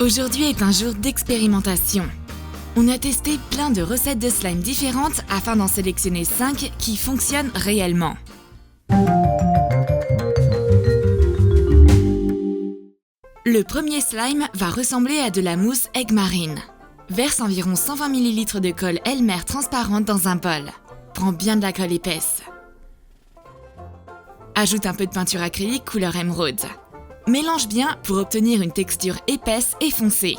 Aujourd'hui est un jour d'expérimentation. On a testé plein de recettes de slime différentes afin d'en sélectionner 5 qui fonctionnent réellement. Le premier slime va ressembler à de la mousse Egg Marine. Verse environ 120 ml de colle Elmer transparente dans un bol. Prends bien de la colle épaisse. Ajoute un peu de peinture acrylique couleur émeraude. Mélange bien pour obtenir une texture épaisse et foncée.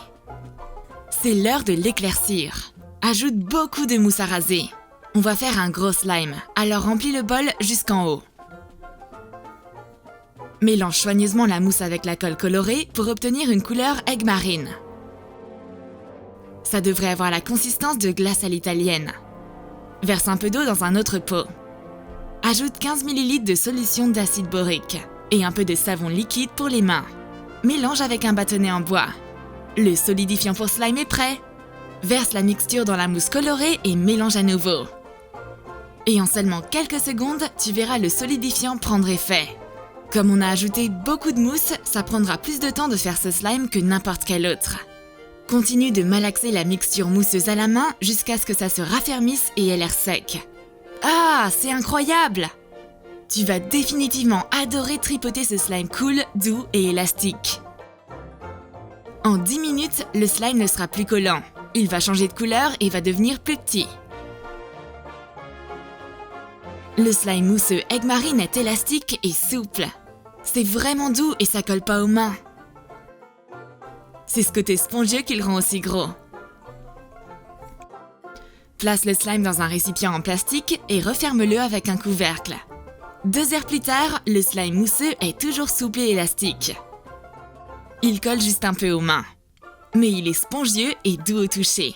C'est l'heure de l'éclaircir. Ajoute beaucoup de mousse à raser. On va faire un gros slime, alors remplis le bol jusqu'en haut. Mélange soigneusement la mousse avec la colle colorée pour obtenir une couleur Egg Marine. Ça devrait avoir la consistance de glace à l'italienne. Verse un peu d'eau dans un autre pot. Ajoute 15 ml de solution d'acide borique et un peu de savon liquide pour les mains. Mélange avec un bâtonnet en bois. Le solidifiant pour slime est prêt. Verse la mixture dans la mousse colorée et mélange à nouveau. Et en seulement quelques secondes, tu verras le solidifiant prendre effet. Comme on a ajouté beaucoup de mousse, ça prendra plus de temps de faire ce slime que n'importe quel autre. Continue de malaxer la mixture mousseuse à la main jusqu'à ce que ça se raffermisse et ait l'air sec. Ah, c'est incroyable! Tu vas définitivement adorer tripoter ce slime cool, doux et élastique. En 10 minutes, le slime ne sera plus collant. Il va changer de couleur et va devenir plus petit. Le slime mousseux Egg Marine est élastique et souple. C'est vraiment doux et ça colle pas aux mains. C'est ce côté spongieux qui le rend aussi gros. Place le slime dans un récipient en plastique et referme-le avec un couvercle. 2 heures plus tard, le slime mousseux est toujours souple et élastique. Il colle juste un peu aux mains, mais il est spongieux et doux au toucher.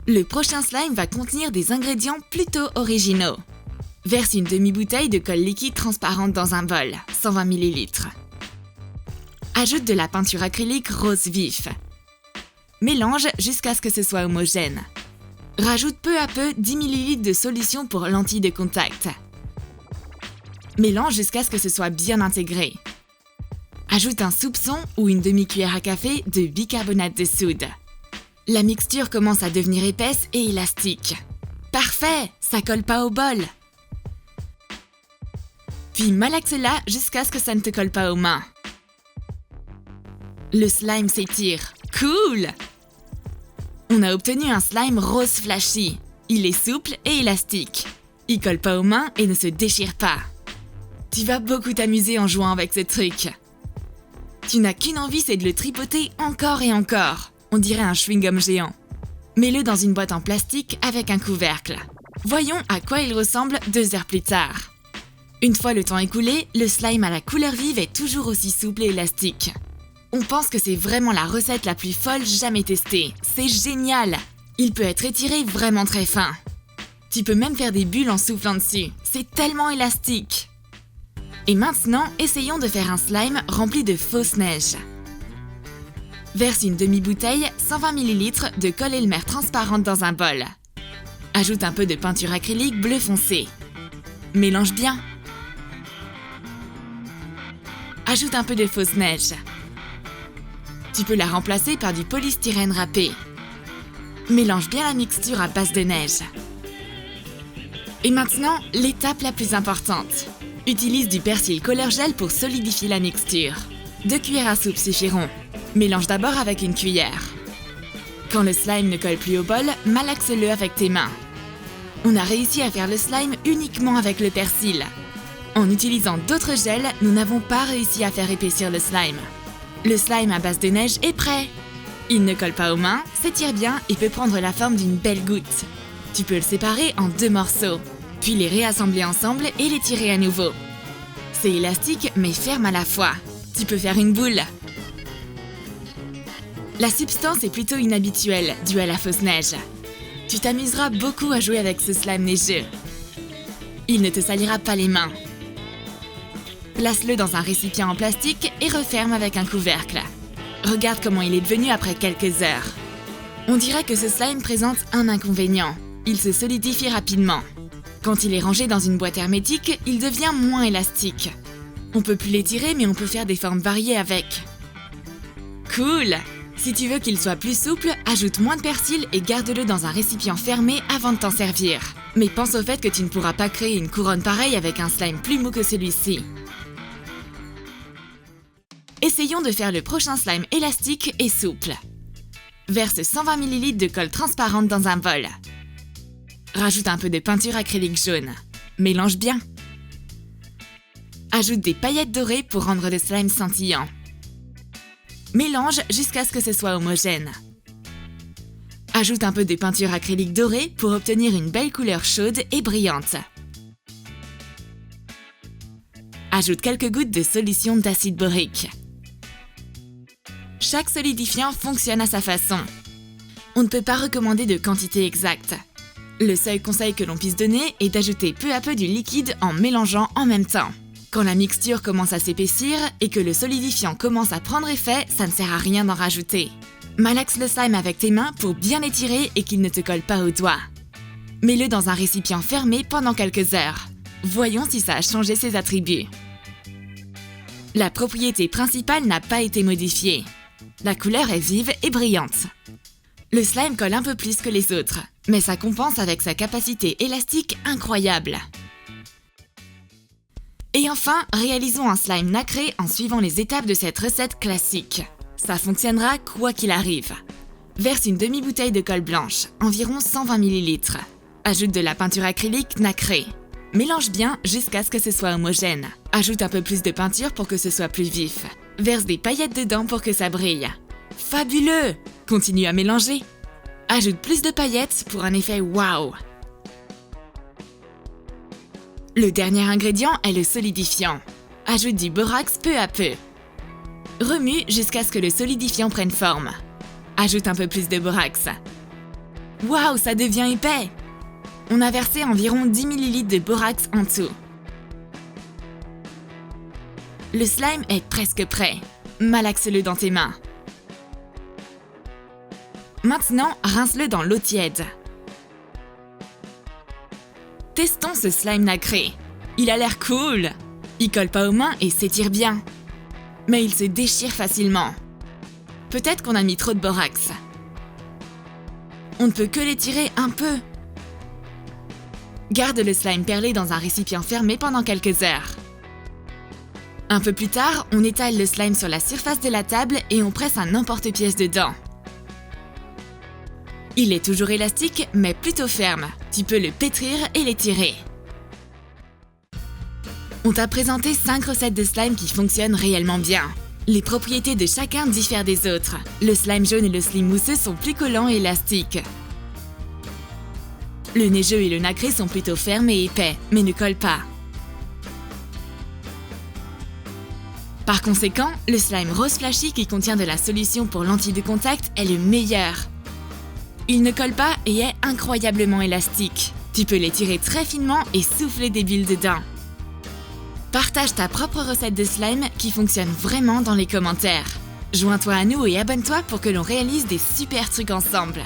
Le prochain slime va contenir des ingrédients plutôt originaux. Verse une demi-bouteille de colle liquide transparente dans un bol, 120 ml. Ajoute de la peinture acrylique rose vif. Mélange jusqu'à ce que ce soit homogène. Rajoute peu à peu 10 ml de solution pour lentilles de contact. Mélange jusqu'à ce que ce soit bien intégré. Ajoute un soupçon ou une demi-cuillère à café de bicarbonate de soude. La mixture commence à devenir épaisse et élastique. Parfait, ça colle pas au bol. Puis malaxe-la jusqu'à ce que ça ne te colle pas aux mains. Le slime s'étire. Cool! On a obtenu un slime rose flashy. Il est souple et élastique. Il colle pas aux mains et ne se déchire pas. Tu vas beaucoup t'amuser en jouant avec ce truc. Tu n'as qu'une envie, c'est de le tripoter encore et encore. On dirait un chewing-gum géant. Mets-le dans une boîte en plastique avec un couvercle. Voyons à quoi il ressemble 2 heures plus tard. Une fois le temps écoulé, le slime à la couleur vive est toujours aussi souple et élastique. On pense que c'est vraiment la recette la plus folle jamais testée. C'est génial! Il peut être étiré vraiment très fin. Tu peux même faire des bulles en soufflant dessus. C'est tellement élastique! Et maintenant, essayons de faire un slime rempli de fausse neige. Verse une demi-bouteille, 120 ml de colle Elmer transparente dans un bol. Ajoute un peu de peinture acrylique bleu foncé. Mélange bien. Ajoute un peu de fausse neige. Tu peux la remplacer par du polystyrène râpé. Mélange bien la mixture à base de neige. Et maintenant, l'étape la plus importante. Utilise du persil Color Gel pour solidifier la mixture. 2 cuillères à soupe suffiront. Mélange d'abord avec une cuillère. Quand le slime ne colle plus au bol, malaxe-le avec tes mains. On a réussi à faire le slime uniquement avec le persil. En utilisant d'autres gels, nous n'avons pas réussi à faire épaissir le slime. Le slime à base de neige est prêt. Il ne colle pas aux mains, s'étire bien et peut prendre la forme d'une belle goutte. Tu peux le séparer en 2 morceaux, puis les réassembler ensemble et les tirer à nouveau. C'est élastique mais ferme à la fois. Tu peux faire une boule. La substance est plutôt inhabituelle, due à la fausse neige. Tu t'amuseras beaucoup à jouer avec ce slime neigeux. Il ne te salira pas les mains. Place-le dans un récipient en plastique et referme avec un couvercle. Regarde comment il est devenu après quelques heures. On dirait que ce slime présente un inconvénient. Il se solidifie rapidement. Quand il est rangé dans une boîte hermétique, il devient moins élastique. On peut plus l'étirer, mais on peut faire des formes variées avec. Cool! Si tu veux qu'il soit plus souple, ajoute moins de persil et garde-le dans un récipient fermé avant de t'en servir. Mais pense au fait que tu ne pourras pas créer une couronne pareille avec un slime plus mou que celui-ci. Essayons de faire le prochain slime élastique et souple. Verse 120 ml de colle transparente dans un bol. Rajoute un peu de peinture acrylique jaune. Mélange bien. Ajoute des paillettes dorées pour rendre le slime scintillant. Mélange jusqu'à ce que ce soit homogène. Ajoute un peu de peinture acrylique dorée pour obtenir une belle couleur chaude et brillante. Ajoute quelques gouttes de solution d'acide borique. Chaque solidifiant fonctionne à sa façon. On ne peut pas recommander de quantité exacte. Le seul conseil que l'on puisse donner est d'ajouter peu à peu du liquide en mélangeant en même temps. Quand la mixture commence à s'épaissir et que le solidifiant commence à prendre effet, ça ne sert à rien d'en rajouter. Malaxe le slime avec tes mains pour bien l'étirer et qu'il ne te colle pas aux doigts. Mets-le dans un récipient fermé pendant quelques heures. Voyons si ça a changé ses attributs. La propriété principale n'a pas été modifiée. La couleur est vive et brillante. Le slime colle un peu plus que les autres, mais ça compense avec sa capacité élastique incroyable. Et enfin, réalisons un slime nacré en suivant les étapes de cette recette classique. Ça fonctionnera quoi qu'il arrive. Verse une demi-bouteille de colle blanche, environ 120 ml. Ajoute de la peinture acrylique nacrée. Mélange bien jusqu'à ce que ce soit homogène. Ajoute un peu plus de peinture pour que ce soit plus vif. Verse des paillettes dedans pour que ça brille. Fabuleux! Continue à mélanger. Ajoute plus de paillettes pour un effet waouh! Le dernier ingrédient est le solidifiant. Ajoute du borax peu à peu. Remue jusqu'à ce que le solidifiant prenne forme. Ajoute un peu plus de borax. Waouh, ça devient épais! On a versé environ 10 ml de borax en tout. Le slime est presque prêt. Malaxe-le dans tes mains. Maintenant, rince-le dans l'eau tiède. Testons ce slime nacré. Il a l'air cool. Il colle pas aux mains et s'étire bien. Mais il se déchire facilement. Peut-être qu'on a mis trop de borax. On ne peut que l'étirer un peu. Garde le slime perlé dans un récipient fermé pendant quelques heures. Un peu plus tard, on étale le slime sur la surface de la table et on presse un emporte-pièce dedans. Il est toujours élastique, mais plutôt ferme. Tu peux le pétrir et l'étirer. On t'a présenté 5 recettes de slime qui fonctionnent réellement bien. Les propriétés de chacun diffèrent des autres. Le slime jaune et le slime mousseux sont plus collants et élastiques. Le neigeux et le nacré sont plutôt fermes et épais, mais ne collent pas. Par conséquent, le slime rose flashy qui contient de la solution pour lentilles de contact est le meilleur. Il ne colle pas et est incroyablement élastique. Tu peux l'étirer très finement et souffler des bulles dedans. Partage ta propre recette de slime qui fonctionne vraiment dans les commentaires. Joins-toi à nous et abonne-toi pour que l'on réalise des super trucs ensemble.